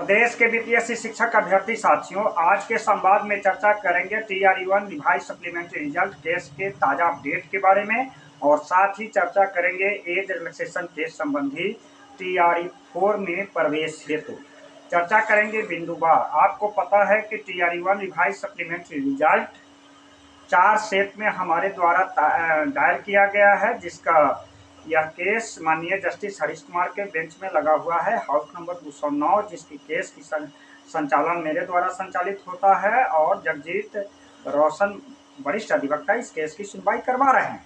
प्रदेश के बीपीएससी शिक्षक अभ्यर्थी साथियों, आज के संवाद में चर्चा करेंगे TRE-1 revise supplementary result case के ताज़ा अपडेट के बारे में और साथ ही चर्चा करेंगे एज रिलैक्सेशन केस संबंधी TRE-4 में प्रवेश हेतु चर्चा करेंगे बिंदुवार। आपको पता है कि TRE-1 revise supplementary result 4 set में हमारे द्वारा दायर किया गया है, जिसका यह केस माननीय जस्टिस हरीश कुमार के बेंच में लगा हुआ है, हाउस नंबर 209, जिसकी केस की संचालन मेरे द्वारा संचालित होता है और जगजीत रोशन वरिष्ठ अधिवक्ता इस केस की सुनवाई करवा रहे हैं।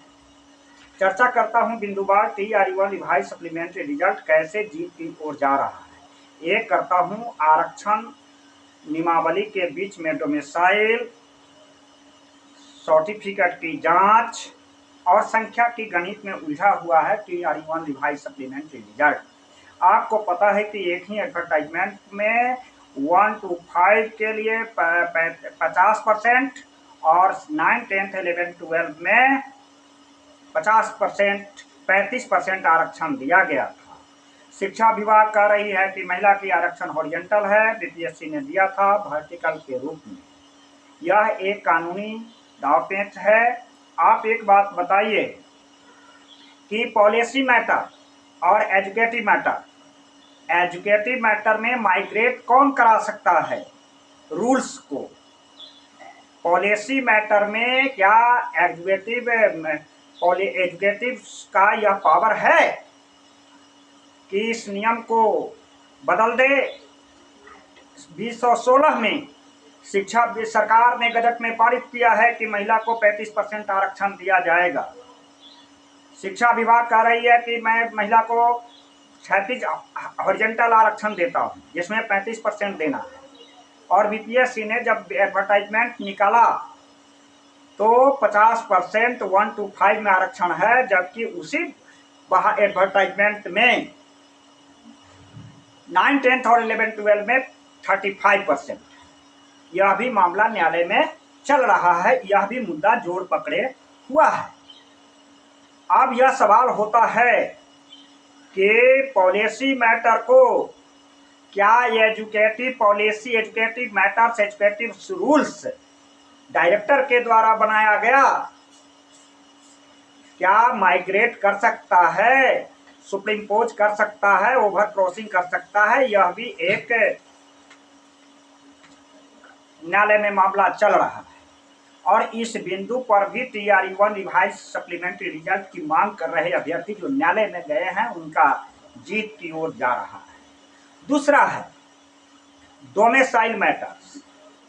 चर्चा करता हूं बिंदुवार। TRE-1 रिवाइज सप्लीमेंट्री रिजल्ट कैसे जीत की ओर जा रहा है। एक करता हूं आरक्षण नियमावली के बीच में डोमिसाइल, सर्टिफिकेट की जांच और संख्या की गणित में उलझा हुआ है TRE-1 रिवाइज सप्लीमेंट्री रिजल्ट। आपको पता है कि एक ही एडवर्टाइजमेंट में 1 to 5 के लिए 50% और 9, 10, 11, 12 में 50%, 35% आरक्षण दिया गया था। शिक्षा विभाग कह रही है कि महिला की आरक्षण हॉरिजॉन्टल है, बीपीएससी ने दिया था वर्टिकल के रूप में। यह एक कानूनी दांवपेच है। आप एक बात बताइए कि पॉलिसी मैटर और एजुकेटिव मैटर में माइग्रेट कौन करा सकता है रूल्स को। पॉलिसी मैटर में क्या एजुकेटिव का यह पावर है कि इस नियम को बदल दे। 2016 में शिक्षा सरकार ने गजट में पारित किया है कि महिला को 35% आरक्षण दिया जाएगा। शिक्षा विभाग कह रही है कि मैं महिला को 36 हॉरिजॉन्टल आरक्षण देता हूं, जिसमें 35% देना है। और बीपीएससी ने जब एडवर्टाइजमेंट निकाला तो 50% 1 to 5 में आरक्षण है, जबकि उसी एडवर्टाइजमेंट में 9, 10 और 11, 12 में 35%। यह भी मामला न्यायालय में चल रहा है, यह भी मुद्दा जोर पकड़े हुआ है। अब यह सवाल होता है कि पॉलिसी मैटर को क्या educative policy, educative matters, educative rules director के द्वारा बनाया गया, क्या माइग्रेट कर सकता है, सुप्रीम कोर्ट कर सकता है, ओवर क्रॉसिंग कर सकता है। यह भी एक न्यायालय में मामला चल रहा है और इस बिंदु पर भी TRE-1 रिवाइज सप्लीमेंट्री रिजल्ट की मांग कर रहे अभ्यर्थी जो न्यायालय में गए हैं, उनका जीत की ओर जा रहा है। दूसरा है डोमिसाइल मैटर्स।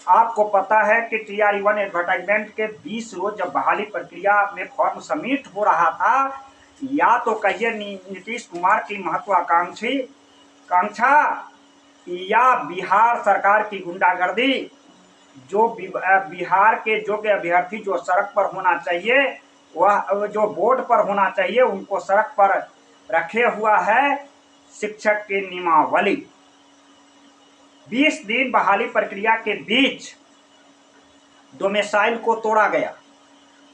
आपको पता है कि TRE-1 एडवर्टाइजमेंट के 20 रोज जब बहाली प्रक्रिया में फॉर्म सबमिट हो रहा था, या तो कहिए नीतीश कुमार की महत्वाकांक्षा या बिहार सरकार की गुंडागर्दी, जो बिहार के योग्य अभ्यर्थी जो सड़क पर होना चाहिए, वह जो बोर्ड पर होना चाहिए, उनको सड़क पर रखे हुआ है शिक्षक की नियमावली। 20 दिन बहाली प्रक्रिया के बीच डोमिसाइल को तोड़ा गया।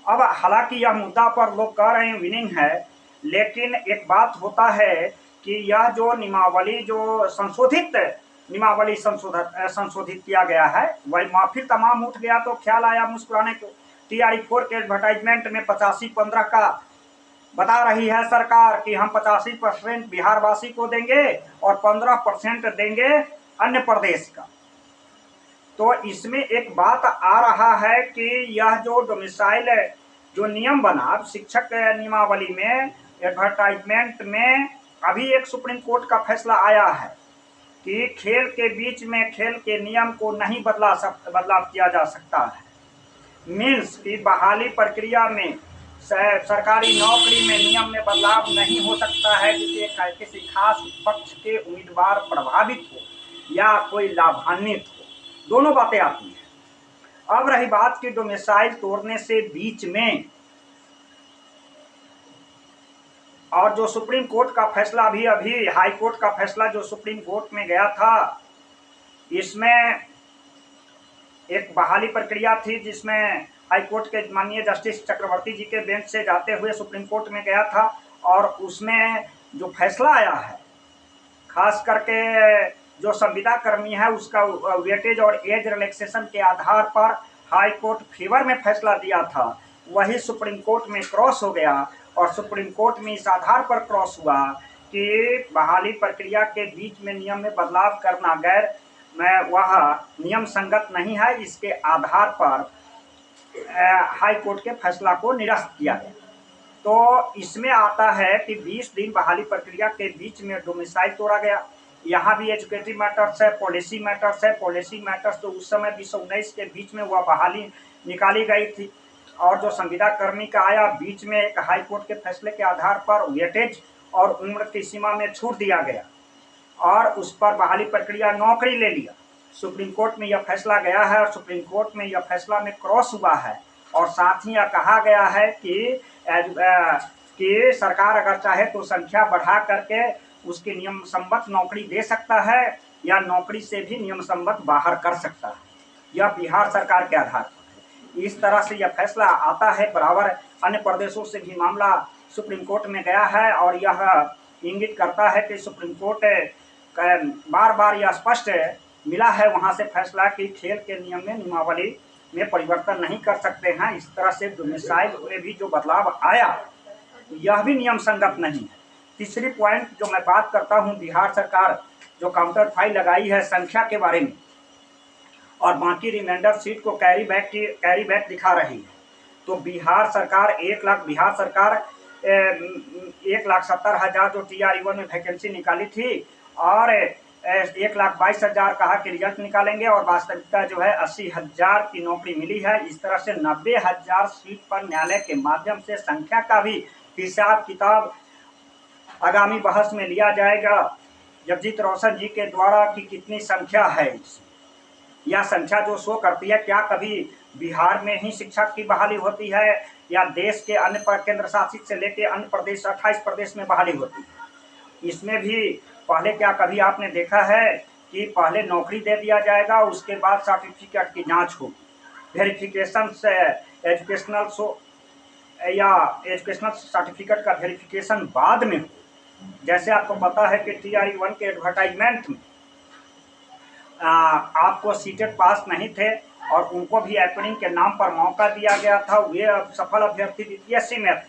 अब हालांकि यह मुद्दा पर लोग कह रहे हैं विनिंग है, लेकिन एक बात होता है कि यह जो नियमावली, जो संशोधित नियमावली संशोधित किया गया है, वही फिर तमाम उठ गया तो ख्याल आया मुस्कुराने को। TRE-4 के एडवर्टाइजमेंट में 85-15 का बता रही है सरकार कि हम 85% बिहारवासी को देंगे और 15% देंगे अन्य प्रदेश का। तो इसमें एक बात आ रहा है कि यह जो डोमिसाइल जो नियम बना शिक्षक नियमावली में, एडवर्टाइजमेंट में, अभी एक सुप्रीम कोर्ट का फैसला आया है कि खेल के बीच में खेल के नियम को नहीं बदलाव किया जा सकता है। मीन्स कि बहाली प्रक्रिया में सरकारी नौकरी में नियम में बदलाव नहीं हो सकता है जिससे किसी खास पक्ष के उम्मीदवार प्रभावित हो या कोई लाभान्वित हो। दोनों बातें आती हैं। अब रही बात कि डोमिसाइल तोड़ने से बीच में, और जो सुप्रीम कोर्ट का फैसला अभी हाई कोर्ट का फैसला जो सुप्रीम कोर्ट में गया था, इसमें एक बहाली प्रक्रिया थी जिसमें हाई कोर्ट के माननीय जस्टिस चक्रवर्ती जी के बेंच से जाते हुए सुप्रीम कोर्ट में गया था, और उसमें जो फैसला आया है, खास करके जो संविदा कर्मी है उसका वेटेज और एज रिलैक्सेशन के आधार पर हाई कोर्ट फेवर में फैसला दिया था, वही सुप्रीम कोर्ट में क्रॉस हो गया। और सुप्रीम कोर्ट में इस आधार पर क्रॉस हुआ कि बहाली प्रक्रिया के बीच में नियम में बदलाव करना गैर वह नियम संगत नहीं है। इसके आधार पर हाई कोर्ट के फैसला को निरस्त किया गया। तो इसमें आता है कि 20 दिन बहाली प्रक्रिया के बीच में डोमिसाइल तोड़ा गया। यहाँ भी एजुकेटिव मैटर्स है, पॉलिसी मैटर्स है। पॉलिसी मैटर्स तो उस समय 2019 के बीच में वह बहाली निकाली गई थी, और जो संविदा कर्मी का आया बीच में एक हाई कोर्ट के फैसले के आधार पर वेटेज और उम्र की सीमा में छूट दिया गया और उस पर बहाली प्रक्रिया नौकरी ले लिया। सुप्रीम कोर्ट में यह फैसला गया है और सुप्रीम कोर्ट में यह फैसला में क्रॉस हुआ है। और साथ ही यह कहा गया है कि सरकार अगर चाहे तो संख्या बढ़ा करके उसकी नियम सम्मत नौकरी दे सकता है या नौकरी से भी नियम सम्मत बाहर कर सकता है। यह बिहार सरकार के आधार पर है। इस तरह से यह फैसला आता है। बराबर अन्य प्रदेशों से भी मामला सुप्रीम कोर्ट में गया है और यह इंगित करता है कि सुप्रीम कोर्ट बार बार यह स्पष्ट मिला है वहां से फैसला कि खेल के नियम में नियमावली में परिवर्तन नहीं कर सकते हैं। इस तरह से डोमिसाइल में भी जो बदलाव आया यह भी नियम संगत नहीं है। तीसरी पॉइंट जो मैं बात करता हूं, बिहार सरकार जो काउंटर फाइल लगाई है संख्या के बारे में और बाकी रिमाइंडर सीट को कैरी बैक दिखा रही है। तो बिहार सरकार 1,70,000 जो TRE-1 में वैकेंसी निकाली थी और 1,22,000 कहा कि रिजल्ट निकालेंगे और वास्तविकता जो है 80,000 की नौकरी मिली है। इस तरह से 90,000 सीट पर न्यायालय के माध्यम से संख्या का भी हिसाब किताब आगामी बहस में लिया जाएगा जगजीत रोशन जी के द्वारा कि कितनी संख्या है। यह संख्या जो शो करती है क्या कभी बिहार में ही शिक्षक की बहाली होती है या देश के अन्य केंद्र शासित से लेकर अन्य प्रदेश 28 प्रदेश में बहाली होती है। इसमें भी पहले क्या कभी आपने देखा है कि पहले नौकरी दे दिया जाएगा उसके बाद सर्टिफिकेट की जांच होगी, वेरिफिकेशन से एजुकेशनल सर्टिफिकेट का वेरिफिकेशन बाद में हो। जैसे आपको पता है कि TRE-1 के एडवर्टाइजमेंट में आपको सीटेट पास नहीं थे और उनको भी एपनिंग के नाम पर मौका दिया गया था। वे सफल अभ्यर्थी BPSC में थे।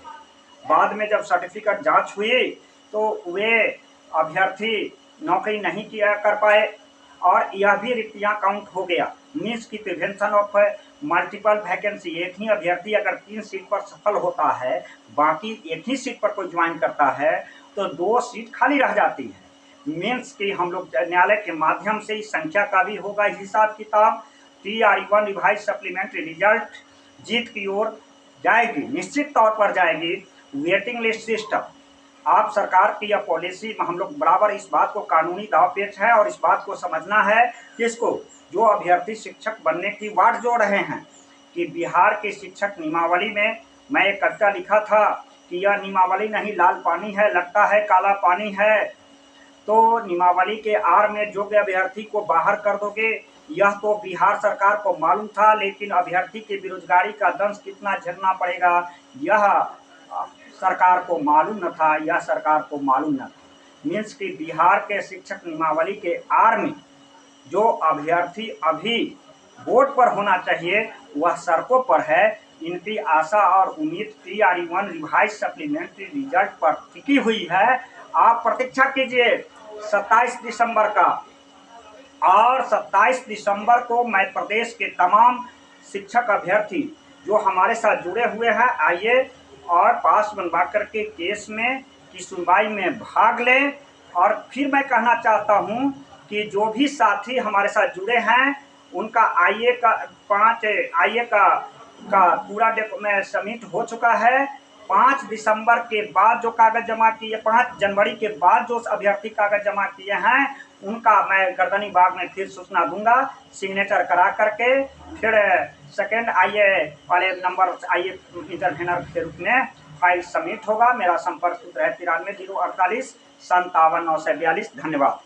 बाद में जब सर्टिफिकेट जांच हुई तो वे अभ्यर्थी नौकरी नहीं किया कर पाए और यह भी रिक्तियां काउंट हो गया। मीन्स की प्रिवेंशन ऑफ मल्टीपल वैकेंसी। एक ही अभ्यर्थी अगर 3 सीट पर सफल होता है, बाकी एक ही सीट पर कोई ज्वाइन करता है तो 2 सीट खाली रह जाती है। मीन्स की हम लोग न्यायालय के माध्यम से इस संख्या का भी होगा हिसाब किताब। TRE-1 रिवाइज सप्लीमेंट्री रिजल्ट जीत की ओर जाएगी, निश्चित तौर पर जाएगी। वेटिंग लिस्ट सिस्टम आप सरकार की यह पॉलिसी हम लोग बराबर इस बात को कानूनी दाव पेच है और इस बात को समझना है किसको जो अभ्यर्थी शिक्षक बनने की वाट जोड़ रहे हैं कि बिहार के शिक्षक नियमावली में मैं एक कविता लिखा था कि यह नियमावली नहीं लाल पानी है, लगता है काला पानी है। तो नियमावली के आड़ में योग्य अभ्यर्थी को बाहर कर दोगे, यह तो बिहार सरकार को मालूम था, लेकिन अभ्यर्थी की बेरोजगारी का दंश कितना झेलना पड़ेगा यह सरकार को मालूम न था। यह सरकार को मालूम न था। मीन्स कि बिहार के शिक्षक नियमावली के आड़ में जो अभ्यर्थी अभी बोर्ड पर होना चाहिए वह सड़कों पर है। इनकी आशा और उम्मीद TRE-1 रिवाइज सप्लीमेंट्री रिजल्ट पर टिकी हुई है। आप प्रतीक्षा कीजिए 27 दिसंबर का, और 27 दिसंबर को मैं प्रदेश के तमाम शिक्षक अभ्यर्थी जो हमारे साथ जुड़े हुए हैं आइए और पास बनवा करके केस में की सुनवाई में भाग लें। और फिर मैं कहना चाहता हूं कि जो भी साथी हमारे साथ जुड़े हैं उनका IA का पूरा डॉक्यूमेंट सबमिट हो चुका है। 5 दिसंबर के बाद जो कागज जमा किए, 5 जनवरी के बाद जो अभ्यर्थी कागज जमा किए हैं उनका मैं गर्दनी बाग में फिर सूचना दूंगा सिग्नेचर करा करके। फिर सेकेंड IA वाले नंबर IA इंटरव्यूनर के रूप में फाइल सबमिट होगा। मेरा संपर्क सूत्र है 93 048 57 942। धन्यवाद।